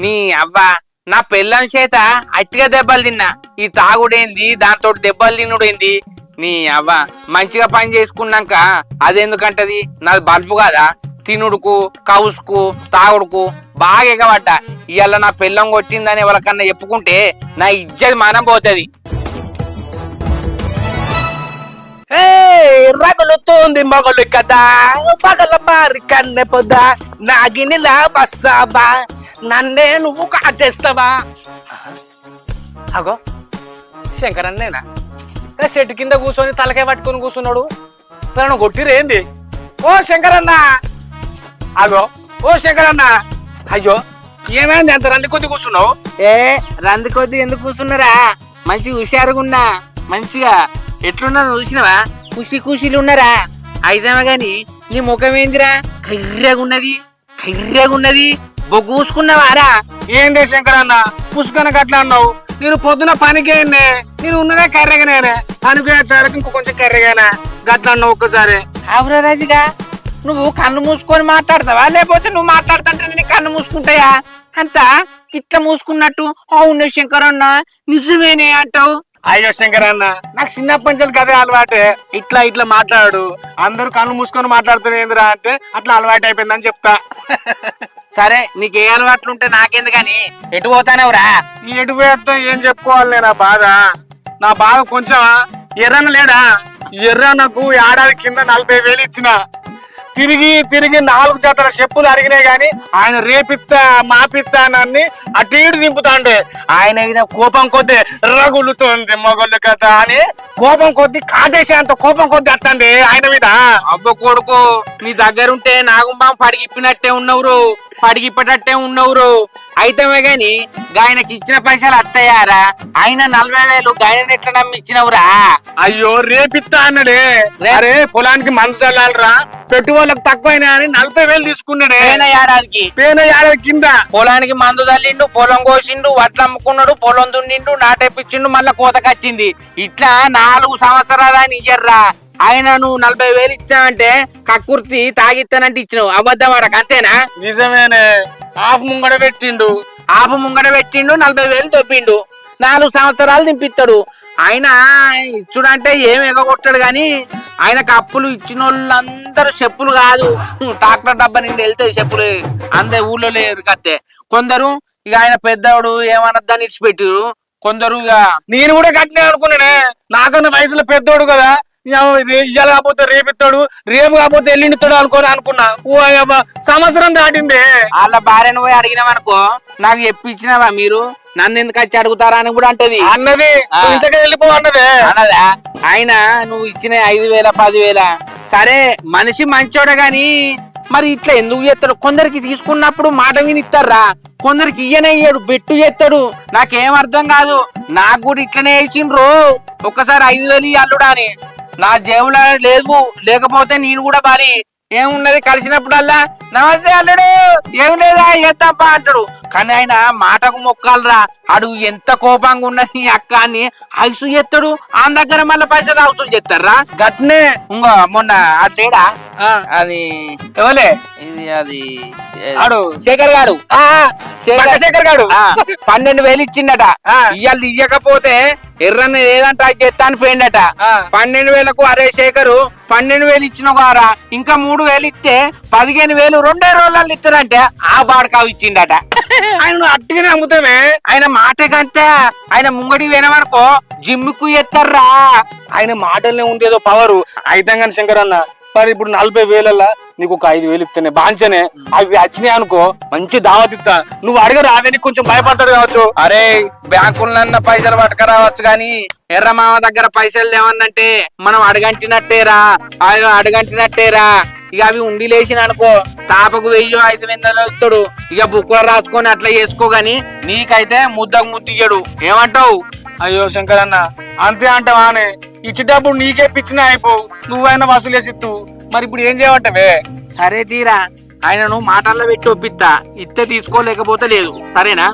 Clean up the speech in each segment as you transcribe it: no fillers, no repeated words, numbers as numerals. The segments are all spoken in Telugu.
నీ అవ్వ నా పెళ్ళం చేత అట్టిగా దెబ్బలు తిన్నా. ఈ తాగుడేంది, దాంతో దెబ్బలు తినుడేంది? నీ అవ్వ మంచిగా పని చేసుకున్నాక అదెందుకంటది? నాది బల్బు కాదా? తినుడుకు, కౌసుకు, తాగుడుకు బాగా ఎగబడ్డా. ఇవాళ నా పెళ్ళం కొట్టిందని ఎవరికన్నా చెప్పుకుంటే నా ఇజ్జత్ మానం పోతుంది. రగులుతోంది మొగలు కదా, పగల బారి కన్నె పొద్ద, నాగినిలా బస్సాబా, నన్నే నువ్వు కాటేస్తావా? అగో శంకరన్నేనా? చెట్టు కింద కూర్చొని తలకాయ పట్టుకొని కూర్చున్నాడు. తనను కొట్టిరేంది? ఓ శంకరన్న! అగో ఓ శంకరన్న! అయ్యో ఏమైంది అంత రంది కొద్ది కూర్చున్నావు? రంది కొద్ది ఎందుకు కూర్చున్నారా? మంచిగా హుషారుగా ఉన్నా. మంచిగా ఎట్లున్నా చూసినవా? ఖుషీలు ఉన్నారా? అయితేమా గాని నీ ముఖం ఏందిరా కర్రెగున్నది బొగ్గు పూసుకున్నావారా? ఏందే శంకరన్న పుష్కనకు అట్లా అన్నావు? నేను పొద్దున పనికి నేను ఉన్నదే కర్రెగానే, పనికి వచ్చేసరికి ఇంకో కొంచెం కర్రెగానా గట్లా అన్నావు ఒక్కసారి. అవురా రాజుగా, నువ్వు కన్ను మూసుకొని మాట్లాడతావా లేకపోతే నువ్వు మాట్లాడుతుంటే నీ కన్ను మూసుకుంటాయా? అంతా ఇట్లా మూసుకున్నట్టు అవును శంకరన్న నిజమేనే అంటావు. అయ్యో శంకరన్న, నాకు చిన్నప్పటి నుంచి కదే అలవాటే. ఇట్లా మాట్లాడు, అందరూ కళ్ళు మూసుకొని మాట్లాడుతున్నా అంటే అట్లా అలవాటు అయిపోయిందని చెప్తా. సరే నీకే అలవాట్లుంటే నాకెందుకని ఎటు పోతానవురా? ఎటు పోయేస్తా ఏం చెప్పుకోవాలి నా బాధ? నా బాధ కొంచెం ఎర్రన్న లేడా? ఎర్రన్నకు ఏడాది కింద 40,000 ఇచ్చిన. తిరిగి 4 జతల చెప్పులు అడిగినాయి గాని ఆయన రేపిత్తా మాపిత్తా నన్ను అటు ఇటు దింపుతాండే. ఆయన మీద కోపం కొద్ది రగులుతోంది మొగలు కదా అని కోపం కొద్ది కాటేసి అంత కోపం కొద్ది అత్తండి ఆయన మీద. అబ్బ కొడుకు, నీ దగ్గరుంటే నాగుంబాం పడిగిప్పినట్టే ఉన్నవురు అయితమే గాని గాయనకి ఇచ్చిన పైసలు అత్తయ్యారా? ఆయన 40,000 గాయన ఎట్లా నమ్మిచ్చినవురా? అయ్యో రేపిత్తా అన్నాడే. అరే పొలానికి మందు చల్లాలరా, పెట్టుబడులకు తక్కువైనా అని 40,000 తీసుకున్నాడే. పేన ఏడాది కింద పొలానికి మందు చల్లిండు, పొలం కోసిండు, వడ్లు అమ్ముకున్నాడు, పొలం దున్నిండు, నాటేపించిండు, మళ్ళా కోతకొచ్చింది. ఇట్లా 4 సంవత్సరాలని ఇయ్యర్రా. ఆయన నువ్వు 40,000 ఇచ్చావంటే కక్కుర్తి తాగిస్తానంటే ఇచ్చినావు. అబద్ధం ఆడక అంతేనా? నిజమేనే. ఆఫ్ ముంగడ పెట్టిండు 40,000 తొప్పిండు. 4 సంవత్సరాలు దింపిస్తాడు. ఆయన ఇచ్చుడంటే ఏం ఎగగొట్టాడు గాని ఆయనకు అప్పులు ఇచ్చిన వాళ్ళందరూ చెప్పులు కాదు, ట్రాక్టర్ డబ్బా నిండి వెళ్తాయి చెప్పులు. అందరు ఊళ్ళో లేరు కత్తే. కొందరు ఇక ఆయన పెద్దవాడు ఏమన్నదాన్ని ఇచ్చిపెట్టారు. కొందరు ఇక నేను కూడా కట్టినా అనుకున్నానే. నాకన్నా వయసులో పెద్దోడు కదా, ఇయ్యాల కాకపోతే రేపిస్తాడు, రేపు కాకపోతే ఎల్లుండితాడు అనుకున్నా. ఓ సంవత్సరం దాటిందే. వాళ్ళ భార్యను పోయి అడిగినామనుకో, నాకు చెప్పించినావా మీరు నన్ను ఎందుకు వచ్చి అడుగుతారా అని కూడా అంటది. అన్నది ఇంతకే వెళ్ళిపో అన్నదే. అన్నదా? ఆయన నువ్వు ఇచ్చిన 5,000 10,000 సరే మనిషి మంచోడే గాని మరి ఇట్లా ఎందుకు చేస్తాడు? కొందరికి తీసుకున్నప్పుడు మాట వినిస్తారా, కొందరికి ఇయ్యనయ్యాడు బెట్టు చేస్తాడు. నాకేం అర్థం కాదు. నాకు కూడా ఇట్లనే వేసిండ్రు. ఒక్కసారి 5,000 అల్లుడా అని నా జేబులో లేకపోతే నేను కూడా బాలి ఏమున్నది కలిసినప్పుడల్లా నమస్తే అల్లుడు ఏం లేదా ఎత్తప్ప అంటాడు. కానీ ఆయన మాటకు మొక్కాలరా. అడుగు ఎంత కోపంగా ఉన్నది అక్క అని ఐసు చేస్తాడు. ఆ దగ్గర మళ్ళీ పైసలు అవసరం చేస్తారా గట్నే. ఇంకో మొన్న అట్లేడా అది ఎవలే ఇది అది శేఖర్ గారు 12,000 ఇచ్చిండట. ఇవాళ ఇయ్యకపోతే ఎర్రన్న ఏదంటే అది చెత్తా అని పోయిండట. 12,000కు అరే శేఖరు 12,000 ఇచ్చిన వారా, ఇంకా 3,000 ఇస్తే 15,000 2 రోజులలో ఇస్తారంటే ఆ బాడకావు ఇచ్చిండట. ఆయన అట్టుగానే అమ్ముతామే. ఆయన మాట కంటే ఆయన ముంగడి వినమనుకో జిమ్ముకు ఎత్తారా. ఆయన మాటలనే ఉంది ఏదో పవరు. అయితే కానీ శంకర్ అన్న మరి ఇప్పుడు 40,000 నీకు ఒక 5,000 ఇస్తానే బాంచనే. అవి వచ్చినాయి అనుకో మంచి దావత్ ఇస్తా. నువ్వు అడగ రాదని కొంచెం భయపడతాడు కావచ్చు. అరే బ్యాంకులన్న పైసలు పట్టుకరావచ్చు గాని ఎర్రమామ దగ్గర పైసలు ఏమన్నంటే మనం అడగంటినట్టేరా. ఇక అవి ఉండి లేచిన అనుకో తాపకు 1000 5,000 ఇస్తాడు. ఇక బుక్కులో రాసుకొని అట్లా చేసుకోగాని నీకైతే ముద్దకు ముద్దియ్యడు. ఏమంటావు? అయ్యో శంకర్ అన్న అంతే అంటావా? అని ఇచ్చేటప్పుడు నీకే పిచ్చినా అయిపోవు, నువ్వైనా వసూలు చేసి ఇత్తు. మరి ఇప్పుడు ఏం చేయమంటావే? సరే తీరా, ఆయనను మాటల్లో పెట్టి ఒప్పిస్తా. ఇస్తే తీసుకోలేకపోతే లేదు. సరేనా?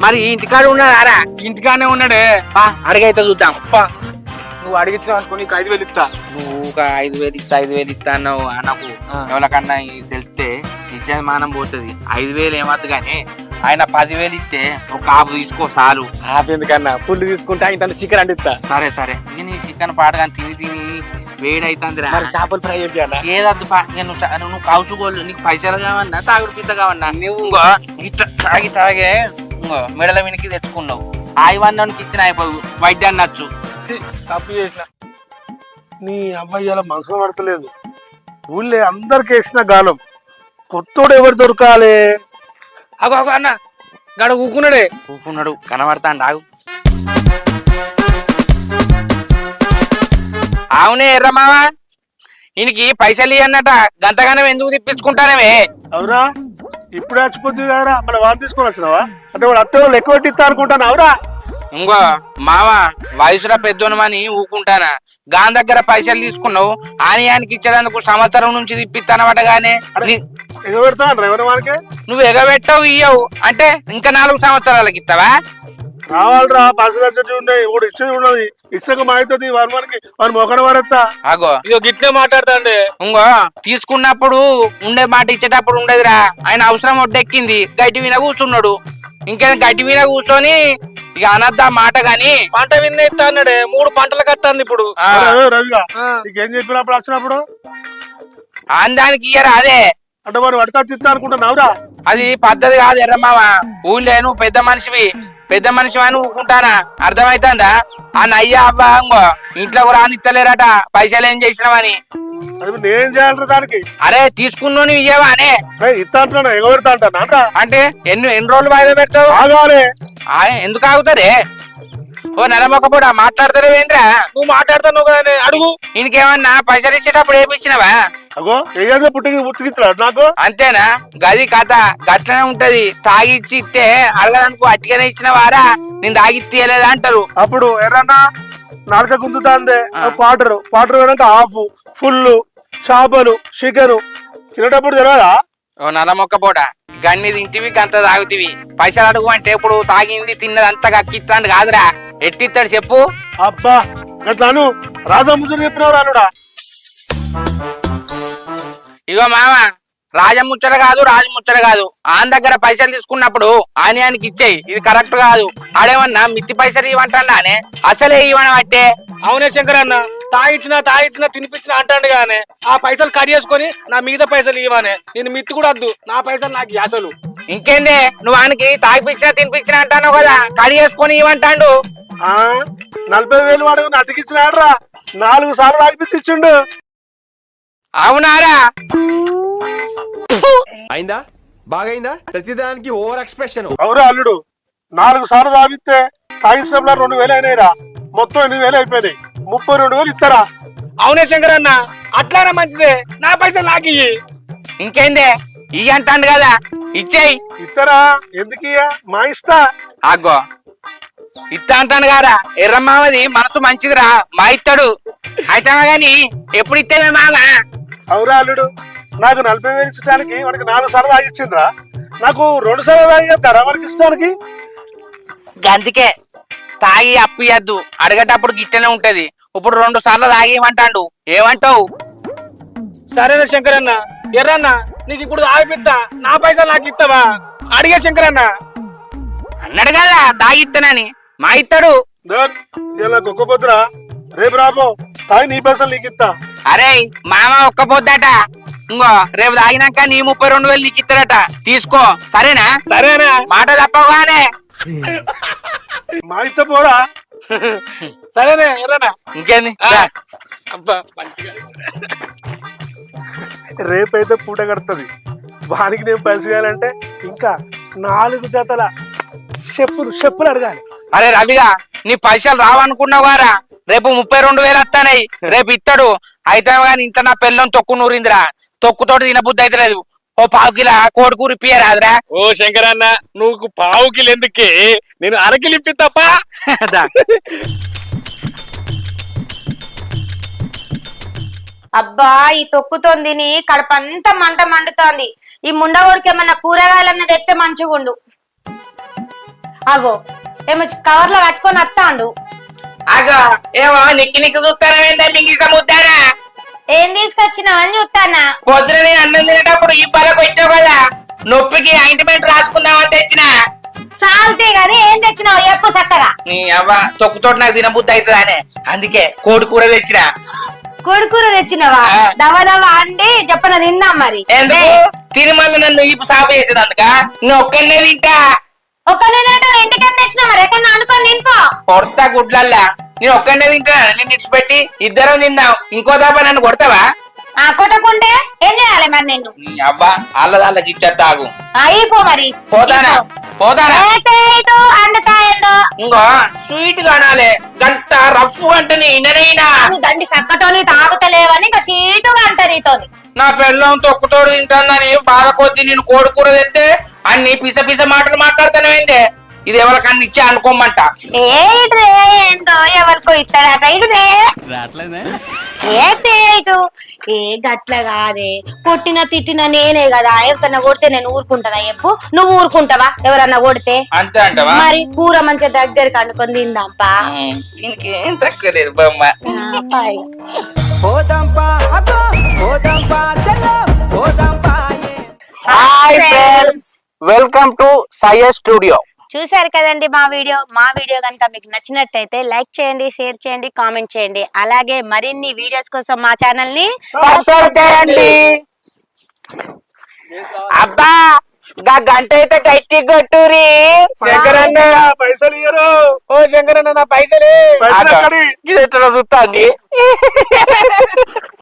మరి ఇంటికాడ ఉన్నారా? ఇంటికాడనే ఉన్నాడే. అడిగైతే చూద్దాం. నువ్వు అడిగించావు అనుకో నీకు 5,000 ఇస్తా. నువ్వు ఒక 5,000 ఇస్తా అన్నావు. నాకు ఎవరికన్నా తెలిస్తే నిజమానం పోతుంది. 5,000 ఏమద్దు గానీ ఆయన 10,000 ఇస్తే ఒక ఆపు తీసుకో చాలు. ఆఫ్ ఎందుకన్నా ఫుల్ తీసుకుంటా ఇంత చికెన్ అండిస్తా. సరే సరే ఇక నీ చికెన్ పాడగా తిని తిని వేడి అవుతుంది. మరి చేపలు ఫ్రై చేయాలా? ఏదద్దు నువ్వు కౌసుకోళ్ళు. నీకు పైసలు కావన్నా తాగుడు పిత్త కావన్నా నువ్వు ఇట్లా తాగి తాగే మెడల వెనక్కి తెచ్చుకున్నావు. ఆయివన్నానికి ఇచ్చిన అయిపోవు వైద్యాన్ని నచ్చు. తప్పు చేసిన. నీ అబ్బాయి అలా మనసులో పడతలేదు. ఊళ్ళే అందరికి వేసిన గాలం, కొత్తోడు ఎవరు దొరకాలి? అగో అగో అన్న గడ ఊకున్నాడే. ఊకున్నాడు కనబడతాండు ఆగు. అవునే ఎర్రమావా, ఈయనకి పైసలు ఇవ్వన్నట గంతగానం ఎందుకు తిప్పించుకుంటానవే? అవురా, ఇప్పుడు చచ్చిపోతుంది కదరా, మన వాళ్ళు తీసుకొని వచ్చినావా? అంటే వాడు అత్తే వాళ్ళు ఎక్కువ ఇస్తా అనుకుంటాను. అవురా ఇంకో మావా, వయసులో పెద్దోనమని ఊకుంటానా. గాన్ దగ్గర పైసలు తీసుకున్నావు, ఆనియానికి ఇచ్చేదానికి సంవత్సరం నుంచి తిప్పిస్తానమాట. గానే ఎగబెడతా డ్రైవర్ వానికి నువ్వు ఎగబెట్టవు ఇయ్యవు అంటే ఇంకా 4 సంవత్సరాలకి ఇస్తావా? రావాలరా, బస్సు దగ్గర ఉండే ఇప్పుడు ఇచ్చేది ఉండదు. ఇచ్చక మాయితుంది వారికి వారి మొక్కన పడతా. అగో ఇదో గిట్నే మాట్లాడతాండి. ఇంకో తీసుకున్నప్పుడు ఉండే మాట ఇచ్చేటప్పుడు ఉండదురా. ఆయన అవసరం ఒడ్డెక్కింది, గడ్డి మీద కూర్చున్నాడు. ఇంకేం గడ్డి మీద కూర్చొని ఇక అనద్దా మాట గాని. పంట విన్న ఇస్తా అన్నాడే, 3 పంటలకు వస్తుంది ఇప్పుడు. రవిగా నీకేం చెప్పినప్పుడు వచ్చినప్పుడు అందానికి ఇయ్యరా? అదే అంటే వాడు వడకాచి ఇస్తా అనుకుంటున్నావురా? అది పద్ధతి కాదు ఎర్రమ్మావ. ఊళ్ళే నువ్వు పెద్ద మనిషివి, పెద్ద మనిషి అని ఊరుకుంటానా? అర్థమైతుందా? ఆ నయ్య అవ్వ ఇంకో ఇంట్లో కూడా ఇస్తలేరట పైసలు ఏం చేసినావని. నేనేం చేయాలి దానికి? అరే తీసుకున్నా ఇయ్యవా అనే ఇస్తా అంటున్నా, ఎగబెడతా అంటా. అంటే ఎన్ని రోజులు వాయిదా పెడతావు? ఆగాలే. ఎందుకు ఆగుతారే? ఓ నెలమొక్కపోడా మాట్లాడతారు ఏంద్రా? నువ్వు మాట్లాడుతున్నావు కదా, అడుగు. ఇంకేమన్నా పైసలు ఇచ్చేటప్పుడు ఏపిచ్చినవా? అగో ఏదో పుట్టుకిస్తున్నాడు నాకు. అంతేనా? గది కథ గట్లనే ఉంటది. తాగిచ్చి ఇస్తే అడగదనుకో అట్టిగానే ఇచ్చిన వారా నేను తాగిచ్చేయలేదా అంటారు. అప్పుడు ఎర్రన్నా నాలుక గుంతుతాందే వాటర్ వేయడానికి హాఫ్ ఫుల్ చేపలు చికెన్ తినేటప్పుడు తెలియదా? ఓ నల్లమొక్కపోట గన్ని తింటివి గంత తాగుతివి. పైసలు అడుగు అంటే ఇప్పుడు తాగింది తిన్నది అంతా కక్కిస్తాడు కాదురా. ఎట్టిస్తాడు చెప్పు? అబ్బా అట్లాను రాజా ముద్దులు చెప్పినావు రానుడా. ఇగో మామ, రాజముచ్చట కాదు రాజముచ్చట కాదు. ఆన్ దగ్గర పైసలు తీసుకున్నప్పుడు ఆనియానికి ఇచ్చేయి. ఇది కరెక్ట్ కాదు. ఆడేమన్నా మిత్తి పైసలు ఇవ్వంటానే, అసలే ఇవ్వడం అంటే. అవునే శంకర్ అన్న, తాగిచ్చిన తినిపించిన అంటాడు గానే ఆ పైసలు కట్ చేసుకొని నా మిగతా పైసలు ఇవ్వనే. నేను మిత్తి కూడా వద్దు, నా పైసలు నాకు అసలు. ఇంకేందే నువ్వు ఆయనకి తాగిపించినా తినిపించినా అంటాను కదా, కడి చేసుకొని ఇవ్వంటాడు. 40,000 వాడు అతికిచ్చినాడు రా, 4 సార్లు తాగిపించిండు. అవునారా? అయిందా? బాగైందా? ప్రతిదానికి ఓవర్ ఎక్స్ప్రెషన్. అవురా అల్లుడు, 4 సార్లు తాగిస్తే తాగించినప్పుడు 2,000 అయినాయిరా. మొత్తం 8,000 అయిపోయినాయి. 32,000 ఇస్తారా? అవునే శంకర్ అన్న, అట్లానే మంచిదే. నా పైసలు నాకు ఇయ్యి. ఇంకేందే ఇయ్యి అంటాడు కదా, ఇచ్చేయి. ఇస్తారా? ఎందుకు మా ఇస్తా. అగ్గో ఇత్త అంటాను కారా. ఎర్రమ్మావది మనసు మంచిదిరా, మా ఇస్తాడు. అయితే గాని ఎప్పుడు ఇస్తేమే మామ? అవురా అల్లుడు, నాకు 40,000 ఇచ్చడానికి వాడికి 4 సార్లు తాగిచ్చిండ్రా. నాకు 2 సార్లు తాగిస్తారా వాడికి ఇస్తానికి? గంతికే తాగి అప్పు ఇయ్యద్దు, అడగటప్పుడు గిట్టనే ఉంటది. ఇప్పుడు 2 సార్లు తాగిమంటాడు, ఏమంటావు? సరేనా శంకర్ అన్న. ఎర్రన్న నీకు ఇప్పుడు తాగిపిస్తా, నా పైసలు నాకు ఇస్తావా? అడిగే శంకర్ అన్న. అన్నాడు కదా తాగిస్తానని, మా ఇస్తాడు. ఇలా గొప్పపోతురా, రేపు రాబో తాగి నీ పైసలు నీకు ఇస్తా. అరే మామ ఒక్క పొద్దట, ఇంకో రేపు తాగినాక నీ 32,000 నీకు ఇస్తాడట. తీసుకో సరేనా? సరేనా? మాట తప్పగానే మా ఇస్తా పోరా. సరేనే ఎర్రనా. ఇంకేంది? అబ్బా మంచిగా. రేపైతే పూట కడుతుంది. వానికి నేను పైసలు చేయాలంటే ఇంకా 4 జతల చెప్పులు అడగాలి. అరే రవిగా, నీ పైసలు రావనుకున్నావు గారా, రేపు 32,000 వస్తానాయి. రేపు ఇస్తాడు. అయితే కానీ ఇంత నా పిల్లని తొక్కు నూరిందిరా. తొక్కుతోటి తినబుద్ధి అయితే లేదు. ఓ 1/2 కిలో కోడి కూర ఇప్పియరాదురా? ఓ శంకర్ అన్న, నువ్వు 1/2 కిలో ఎందుకే, నేను 1/2 కిలో ఇప్పి తప్ప. అబ్బా ఈ తొక్కుతోందిని కడపంతా మంట మండుతోంది. ఈ ముండగోడికి ఏమన్నా కూరగాయలన్నది ఎత్తే మంచిగుండు. అగో ఏమో కవర్లో పట్టుకొని వస్తాండు. అగో ఏమో నిక్కి చూస్తారా? మింగి సముద్దారా? ఏం తీసుకొచ్చినావు అని చూస్తానా? పొద్దున నేను అన్నం తినేటప్పుడు ఈ పళ్ళకు పెట్టావు కదా, నొప్పికి ఆయింట్మెంట్ రాసుకుందామని తెచ్చిన. సాల్తే గాని ఏం తెచ్చినావు చెప్పు చక్కగా. నీ అవ్వ తొక్కుతోటి నాకు తినబుద్ధి అవుతుంది అనే అందుకే కోడి కూర తెచ్చిన. కొడుకూర తెచ్చినవా? ఆ. దవ దవ అండి చెప్పన తిందాం మరి. ఎందుకు తిని మళ్ళీ నన్ను ఈపు సాపు చేసేది అందుక నేను ఒక్కనే తింటా. ఒక్క నేను ఇంటికని తెచ్చినా మరి ఎక్కడ అనుకొని తినిపో. కొడతా గుడ్లల్లా నేను ఒక్కనే తింటా. నేను ఇడిచిపెట్టి ఇద్దరం తిందాం. ఇంకో దాపా నన్ను కొడతావా? ఆ కొట్టకుంటే ఏం చేయాలి మరి నిన్ను? నీ అవ్వ అల్లదాళ్ళకి ఇచ్చేస్తా ఆగు. అయిపో మరి. పోతానా పోతానా ఇటు అండుతాయందో ఇంకో స్వీట్ కానాలే గంట రఫ్ అంటే నేనైనా దండి సక్కటోని తాగుతలేవని ఇంకా సీటుగా అంట నీతోని. నా పెళ్ళం తొక్కుతోడు తింటానని బాధ కొద్ది నేను కోడి కూర తెస్తే అన్ని పిస పిస మాటలు మాట్లాడుతానేందే. ఇది ఎవరికన్నా ఇచ్చే అనుకోమంట. ఏ ఇటు ఏందో ఎవరికో ఇస్తాడట ఇటుదే ఏతే ఇటు ఏ గట్ల కాదే. కొట్టిన తిట్టిన నేనే కదా. ఎవరన్నా కొడితే నేను ఊరుకుంటానా చెప్పు? నువ్వు ఊరుకుంటావా ఎవరన్నా కొడితే? అంతే అంటవా? మరి కూర మంచిగా దగ్గరికి అనుకొని తిందాంపా. దీనికి ఏం తక్కువ లేదు బొమ్మ. Hi friends, welcome to Syed studio. చూసారు కదండి మా వీడియో కనుక మీకు నచ్చినట్టయితే లైక్ చేయండి, షేర్ చేయండి, కామెంట్ చేయండి. అలాగే మరిన్ని వీడియోస్ కోసం మా ఛానల్ ని సబ్స్క్రైబ్ చేయండి. అబ్బా గంట అయితే గట్టి కొట్టురి. శంకరన్న పైసలు ఇయ్యరు. ఓ శంకరన్న నా పైసలు పైసలు ఎక్కడి? ఇది ఎట్లా చూస్తాంది.